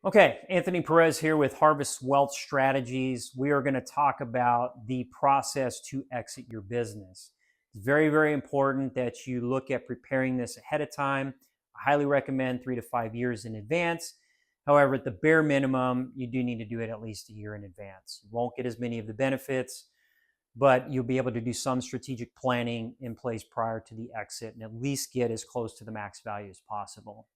Okay, Anthony Perez here with Harvest Wealth Strategies. We are going to talk about the process to exit your business. It's very, very important that you look at preparing this ahead of time. I highly recommend 3 to 5 years in advance. However, at the bare minimum, you do need to do it at least a year in advance. You won't get as many of the benefits, but you'll be able to do some strategic planning in place prior to the exit and at least get as close to the max value as possible.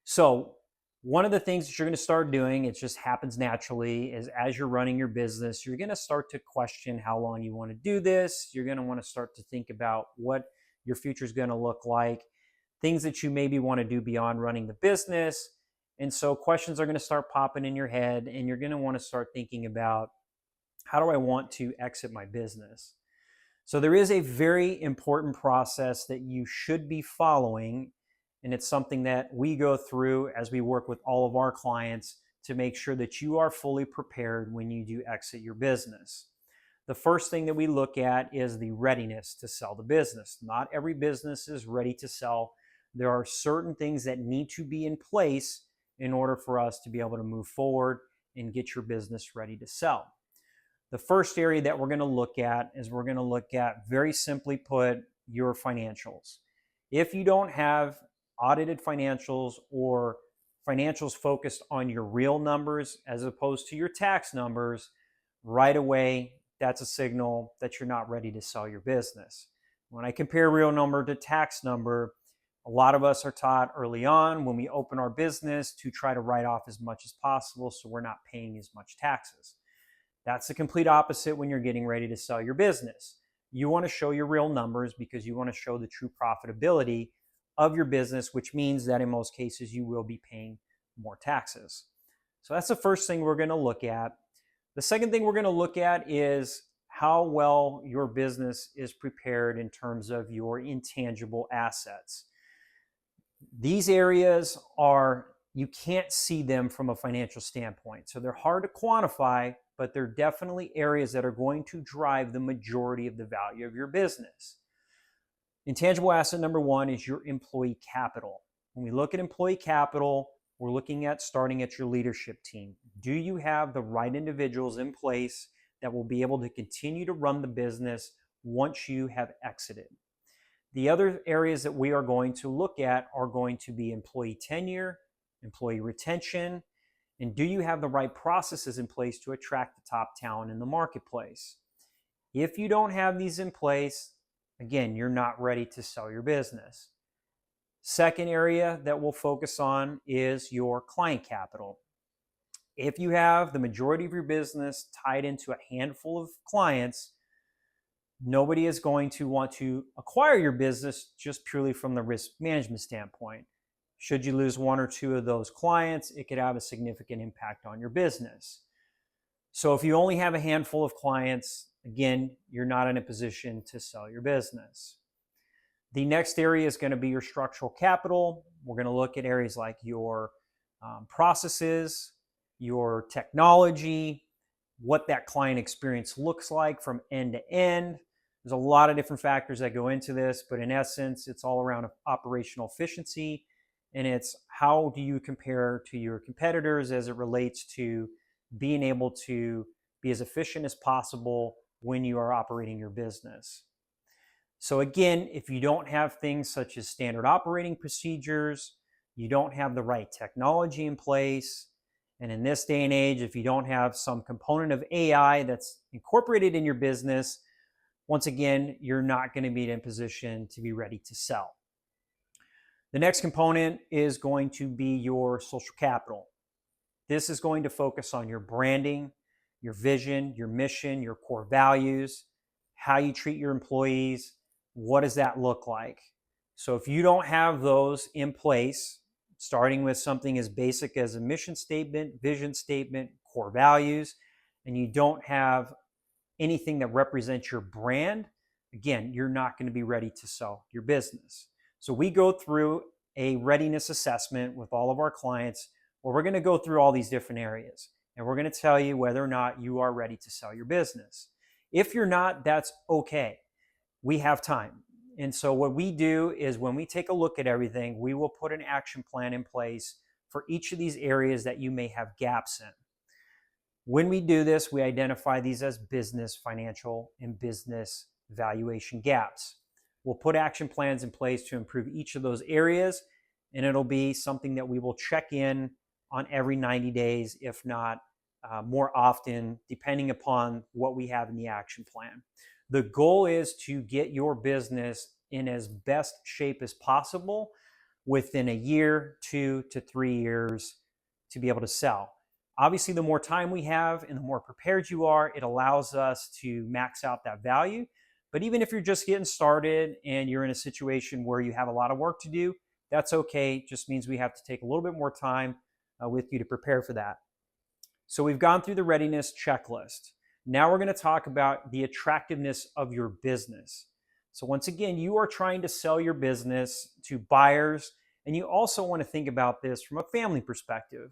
So, one of the things that you're going to start doing, it just happens naturally, is as you're running your business, you're going to start to question how long you want to do this. You're going to want to start to think about what your future is going to look like, things that you maybe want to do beyond running the business. And so questions are going to start popping in your head, and you're going to want to start thinking about, how do I want to exit my business? So there is a very important process that you should be following, and it's something that we go through as we work with all of our clients to make sure that you are fully prepared when you do exit your business. The first thing that we look at is the readiness to sell the business. Not every business is ready to sell. There are certain things that need to be in place in order for us to be able to move forward and get your business ready to sell. The first area that we're going to look at is we're going to look at, very simply put, your financials. If you don't have audited financials or financials focused on your real numbers as opposed to your tax numbers, right away, that's a signal that you're not ready to sell your business. When I compare real number to tax number, a lot of us are taught early on when we open our business to try to write off as much as possible so we're not paying as much taxes. That's the complete opposite when you're getting ready to sell your business. You want to show your real numbers because you want to show the true profitability of your business, which means that in most cases you will be paying more taxes. So that's the first thing we're going to look at. The second thing we're going to look at is how well your business is prepared in terms of your intangible assets. These areas you can't see them from a financial standpoint. So they're hard to quantify, but they're definitely areas that are going to drive the majority of the value of your business. Intangible asset number one is your employee capital. When we look at employee capital, we're looking at starting at your leadership team. Do you have the right individuals in place that will be able to continue to run the business once you have exited? The other areas that we are going to look at are going to be employee tenure, employee retention, and do you have the right processes in place to attract the top talent in the marketplace? If you don't have these in place, again, you're not ready to sell your business. Second area that we'll focus on is your client capital. If you have the majority of your business tied into a handful of clients, nobody is going to want to acquire your business just purely from the risk management standpoint. Should you lose one or two of those clients, it could have a significant impact on your business. So if you only have a handful of clients, again, you're not in a position to sell your business. The next area is going to be your structural capital. We're going to look at areas like your processes, your technology, what that client experience looks like from end to end. There's a lot of different factors that go into this, but in essence, it's all around operational efficiency, and it's how do you compare to your competitors as it relates to being able to be as efficient as possible when you are operating your business. So again, if you don't have things such as standard operating procedures, you don't have the right technology in place, and in this day and age, if you don't have some component of AI that's incorporated in your business, once again, you're not going to be in a position to be ready to sell. The next component is going to be your social capital. This is going to focus on your branding, your vision, your mission, your core values, how you treat your employees. What does that look like? So if you don't have those in place, starting with something as basic as a mission statement, vision statement, core values, and you don't have anything that represents your brand, again, you're not going to be ready to sell your business. So we go through a readiness assessment with all of our clients where we're going to go through all these different areas, and we're going to tell you whether or not you are ready to sell your business. If you're not, that's okay. We have time. And so what we do is when we take a look at everything, we will put an action plan in place for each of these areas that you may have gaps in. When we do this, we identify these as business, financial, and business valuation gaps. We'll put action plans in place to improve each of those areas, and it'll be something that we will check in on every 90 days, if not more often, depending upon what we have in the action plan. The goal is to get your business in as best shape as possible within a year, 2 to 3 years, to be able to sell. Obviously, the more time we have and the more prepared you are, it allows us to max out that value. But even if you're just getting started and you're in a situation where you have a lot of work to do, that's okay. It just means we have to take a little bit more time with you to prepare for that. So we've gone through the readiness checklist. Now we're going to talk about the attractiveness of your business. So once again, you are trying to sell your business to buyers, and you also want to think about this from a family perspective.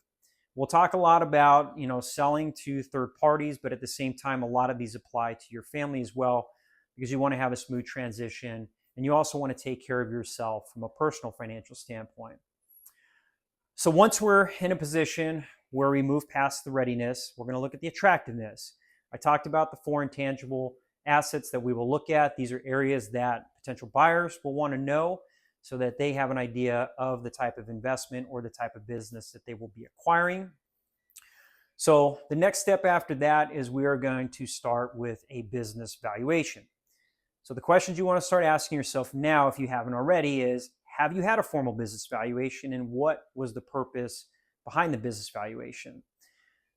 We'll talk a lot about, selling to third parties, but at the same time, a lot of these apply to your family as well, because you want to have a smooth transition, and you also want to take care of yourself from a personal financial standpoint. So once we're in a position where we move past the readiness, we're going to look at the attractiveness. I talked about the 4 intangible assets that we will look at. These are areas that potential buyers will want to know so that they have an idea of the type of investment or the type of business that they will be acquiring. So the next step after that is we are going to start with a business valuation. So the questions you want to start asking yourself now, if you haven't already, is have you had a formal business valuation, and what was the purpose behind the business valuation?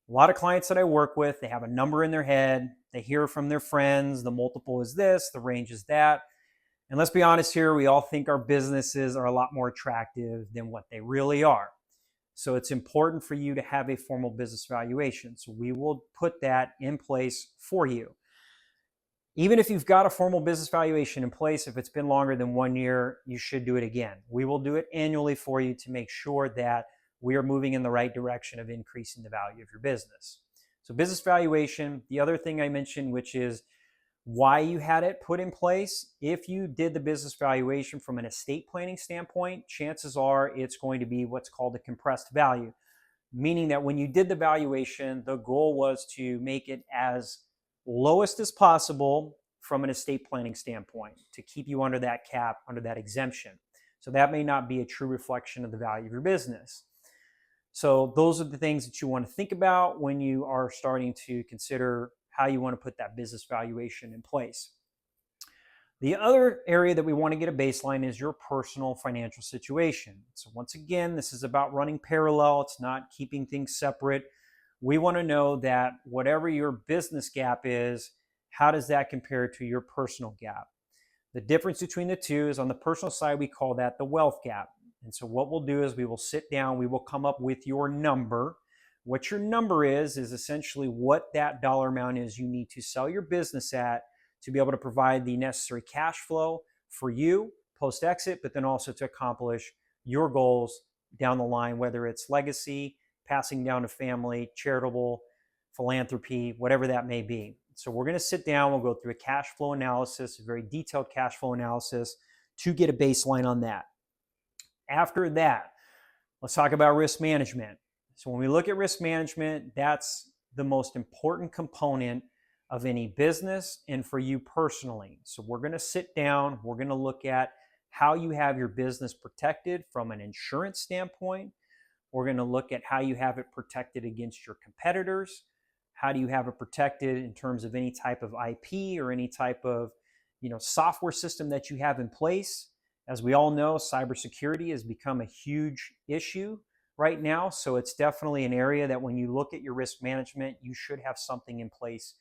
A lot of clients that I work with, they have a number in their head. They hear from their friends, the multiple is this, the range is that. And let's be honest here, we all think our businesses are a lot more attractive than what they really are. So it's important for you to have a formal business valuation. So we will put that in place for you. Even if you've got a formal business valuation in place, if it's been longer than 1 year, you should do it again. We will do it annually for you to make sure that we are moving in the right direction of increasing the value of your business. So business valuation, the other thing I mentioned, which is why you had it put in place. If you did the business valuation from an estate planning standpoint, chances are it's going to be what's called a compressed value, meaning that when you did the valuation, the goal was to make it as lowest as possible from an estate planning standpoint to keep you under that cap, under that exemption. So that may not be a true reflection of the value of your business. So those are the things that you want to think about when you are starting to consider how you want to put that business valuation in place. The other area that we want to get a baseline is your personal financial situation. So once again, this is about running parallel. It's not keeping things separate. We want to know that whatever your business gap is, how does that compare to your personal gap? The difference between the two is on the personal side, we call that the wealth gap. And so what we'll do is we will sit down, we will come up with your number. What your number is essentially what that dollar amount is you need to sell your business at to be able to provide the necessary cash flow for you post-exit, but then also to accomplish your goals down the line, whether it's legacy, passing down to family, charitable, philanthropy, whatever that may be. So we're going to sit down, we'll go through a cash flow analysis, a very detailed cash flow analysis to get a baseline on that. After that, let's talk about risk management. So when we look at risk management, that's the most important component of any business and for you personally. So we're going to sit down, we're going to look at how you have your business protected from an insurance standpoint. We're going to look at how you have it protected against your competitors. How do you have it protected in terms of any type of IP or any type of software system that you have in place? As we all know, cybersecurity has become a huge issue right now. So it's definitely an area that when you look at your risk management, you should have something in place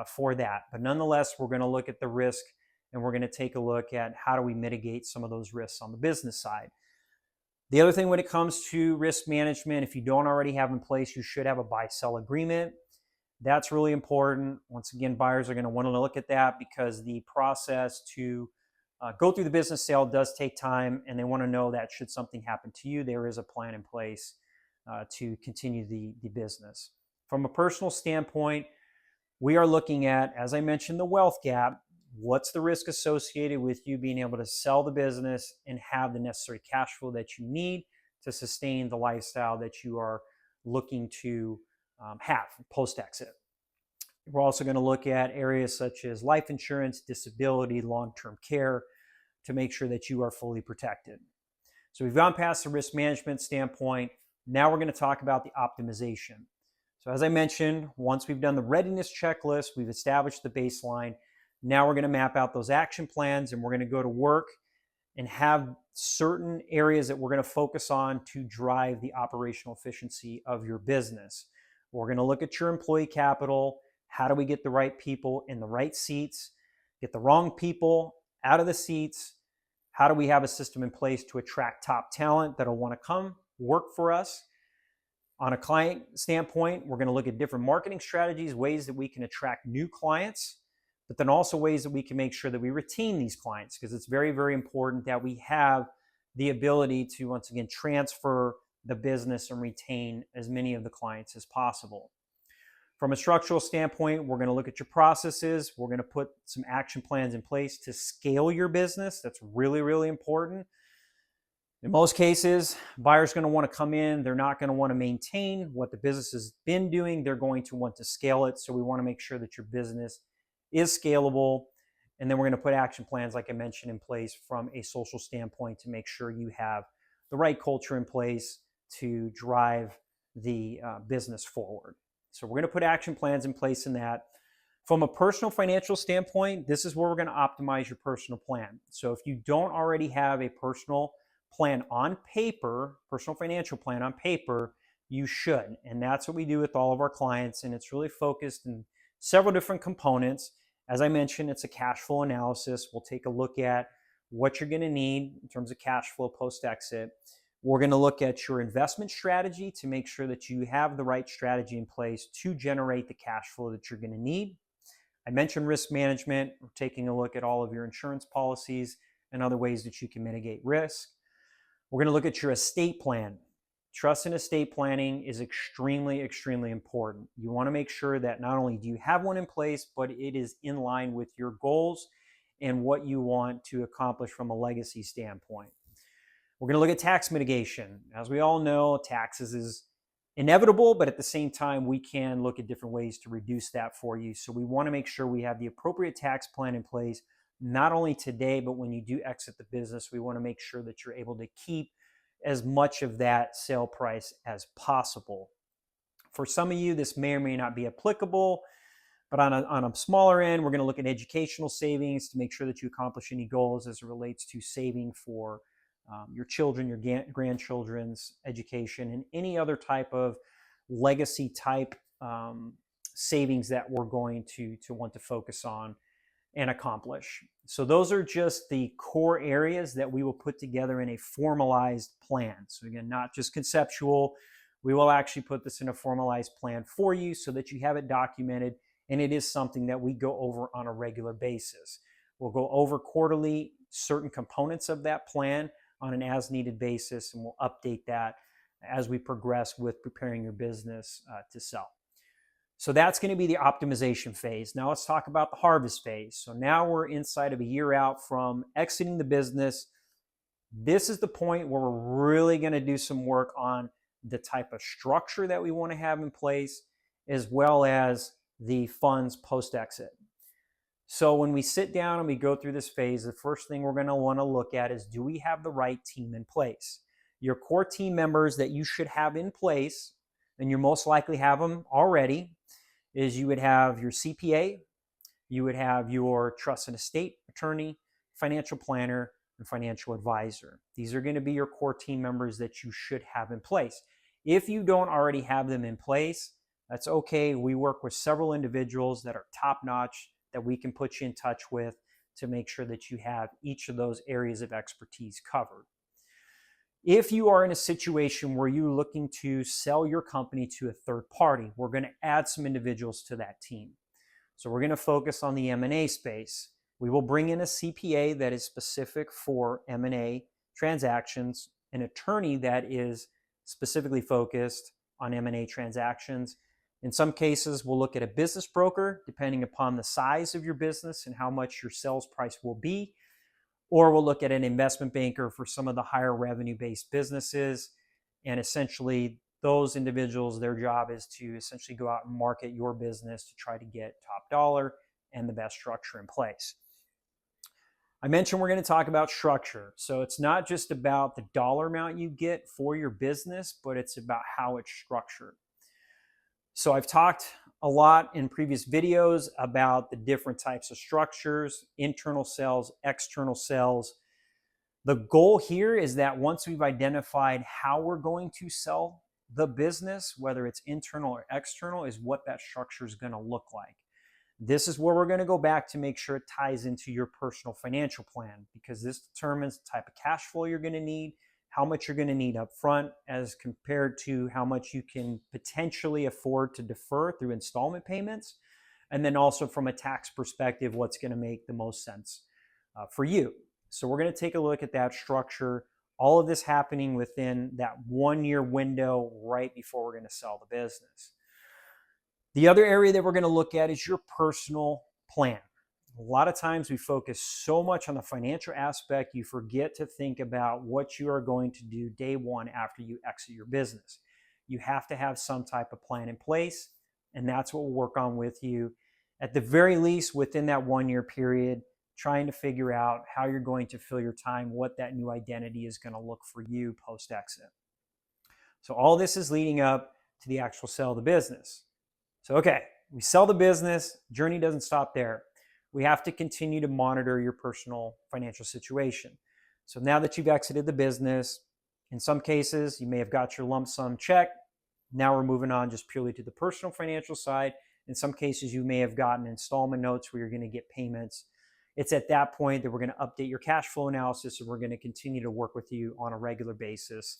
for that. But nonetheless, we're going to look at the risk and we're going to take a look at how do we mitigate some of those risks on the business side. The other thing when it comes to risk management, if you don't already have in place, you should have a buy-sell agreement. That's really important. Once again, buyers are going to want to look at that because the process to go through the business sale does take time, and they want to know that should something happen to you, there is a plan in place to continue the business. From a personal standpoint, we are looking at, as I mentioned, the wealth gap. What's the risk associated with you being able to sell the business and have the necessary cash flow that you need to sustain the lifestyle that you are looking to have post-exit. We're also going to look at areas such as life insurance, disability, long-term care to make sure that you are fully protected. So we've gone past the risk management standpoint. Now we're going to talk about the optimization. So as I mentioned, once we've done the readiness checklist, we've established the baseline. Now we're going to map out those action plans, and we're going to go to work and have certain areas that we're going to focus on to drive the operational efficiency of your business. We're going to look at your employee capital. How do we get the right people in the right seats, get the wrong people out of the seats? How do we have a system in place to attract top talent that'll want to come work for us? On a client standpoint, we're going to look at different marketing strategies, ways that we can attract new clients, but then also ways that we can make sure that we retain these clients, because it's very, very important that we have the ability to, once again, transfer the business and retain as many of the clients as possible. From a structural standpoint, we're going to look at your processes. We're going to put some action plans in place to scale your business. That's really, really important. In most cases, buyers are going to want to come in. They're not going to want to maintain what the business has been doing. They're going to want to scale it. So we want to make sure that your business is scalable. And then we're going to put action plans, like I mentioned, in place from a social standpoint to make sure you have the right culture in place to drive the business forward. So we're going to put action plans in place in that. From a personal financial standpoint, this is where we're going to optimize your personal plan. So if you don't already have a personal plan on paper, personal financial plan on paper, you should. And that's what we do with all of our clients. And it's really focused in several different components. As I mentioned, it's a cash flow analysis. We'll take a look at what you're going to need in terms of cash flow post-exit. We're going to look at your investment strategy to make sure that you have the right strategy in place to generate the cash flow that you're going to need. I mentioned risk management. We're taking a look at all of your insurance policies and other ways that you can mitigate risk. We're going to look at your estate plan. Trust and estate planning is extremely, extremely important. You want to make sure that not only do you have one in place, but it is in line with your goals and what you want to accomplish from a legacy standpoint. We're going to look at tax mitigation. As we all know, taxes is inevitable, but at the same time, we can look at different ways to reduce that for you. So we want to make sure we have the appropriate tax plan in place, not only today, but when you do exit the business, we want to make sure that you're able to keep as much of that sale price as possible. For some of you, this may or may not be applicable, but on a smaller end, we're going to look at educational savings to make sure that you accomplish any goals as it relates to saving for your children, your grandchildren's education, and any other type of legacy type savings that we're going to want to focus on and accomplish. So those are just the core areas that we will put together in a formalized plan. So again, not just conceptual. We will actually put this in a formalized plan for you so that you have it documented, and it is something that we go over on a regular basis. We'll go over quarterly certain components of that plan on an as-needed basis, and we'll update that as we progress with preparing your business to sell. So that's going to be the optimization phase. Now let's talk about the harvest phase. So now we're inside of a year out from exiting the business. This is the point where we're really going to do some work on the type of structure that we want to have in place, as well as the funds post-exit. So when we sit down and we go through this phase, the first thing we're going to want to look at is, do we have the right team in place? Your core team members that you should have in place, and you most likely have them already, is you would have your CPA, you would have your trust and estate attorney, financial planner, and financial advisor. These are going to be your core team members that you should have in place. If you don't already have them in place, that's okay. We work with several individuals that are top-notch that we can put you in touch with to make sure that you have each of those areas of expertise covered. If you are in a situation where you're looking to sell your company to a third party, we're going to add some individuals to that team. So we're going to focus on the M&A space. We will bring in a CPA that is specific for M&A transactions, an attorney that is specifically focused on M&A transactions. In some cases, we'll look at a business broker, depending upon the size of your business and how much your sales price will be. Or we'll look at an investment banker for some of the higher revenue-based businesses. And essentially, those individuals, their job is to essentially go out and market your business to try to get top dollar and the best structure in place. I mentioned we're going to talk about structure. So it's not just about the dollar amount you get for your business, but it's about how it's structured. So I've talked a lot in previous videos about the different types of structures, internal sales, external sales. The goal here is that once we've identified how we're going to sell the business, whether it's internal or external, is what that structure is going to look like. This is where we're going to go back to make sure it ties into your personal financial plan, because this determines the type of cash flow you're going to need, how much you're going to need up front as compared to how much you can potentially afford to defer through installment payments. And then also from a tax perspective, what's going to make the most sense for you. So we're going to take a look at that structure, all of this happening within that 1 year window right before we're going to sell the business. The other area that we're going to look at is your personal plan. A lot of times we focus so much on the financial aspect, you forget to think about what you are going to do day one after you exit your business. You have to have some type of plan in place, and that's what we'll work on with you. At the very least, within that 1 year period, trying to figure out how you're going to fill your time, what that new identity is going to look for you post-exit. So all this is leading up to the actual sale of the business. So, okay, we sell the business, journey doesn't stop there. We have to continue to monitor your personal financial situation. So now that you've exited the business, in some cases, you may have got your lump sum check. Now we're moving on just purely to the personal financial side. In some cases, you may have gotten installment notes where you're going to get payments. It's at that point that we're going to update your cash flow analysis, and we're going to continue to work with you on a regular basis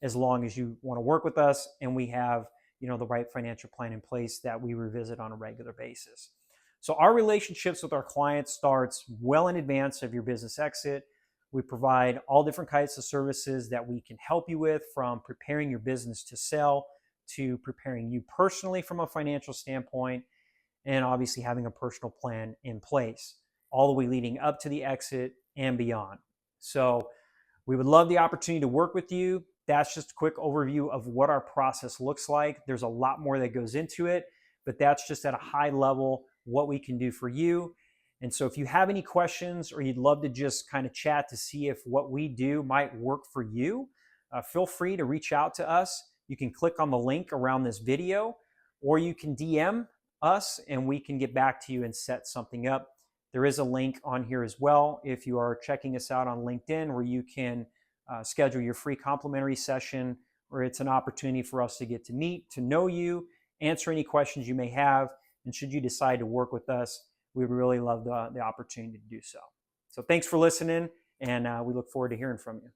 as long as you want to work with us and we have the right financial plan in place that we revisit on a regular basis. So our relationships with our clients starts well in advance of your business exit. We provide all different kinds of services that we can help you with, from preparing your business to sell to preparing you personally from a financial standpoint, and obviously having a personal plan in place, all the way leading up to the exit and beyond. So we would love the opportunity to work with you. That's just a quick overview of what our process looks like. There's a lot more that goes into it, but that's just at a high level what we can do for you. And so if you have any questions or you'd love to just kind of chat to see if what we do might work for you, feel free to reach out to us. You can click on the link around this video, or you can DM us and we can get back to you and set something up. There is a link on here as well if you are checking us out on LinkedIn, where you can schedule your free complimentary session, where it's an opportunity for us to get to meet, to know you, answer any questions you may have, and should you decide to work with us, we would really love the opportunity to do so. So thanks for listening, and we look forward to hearing from you.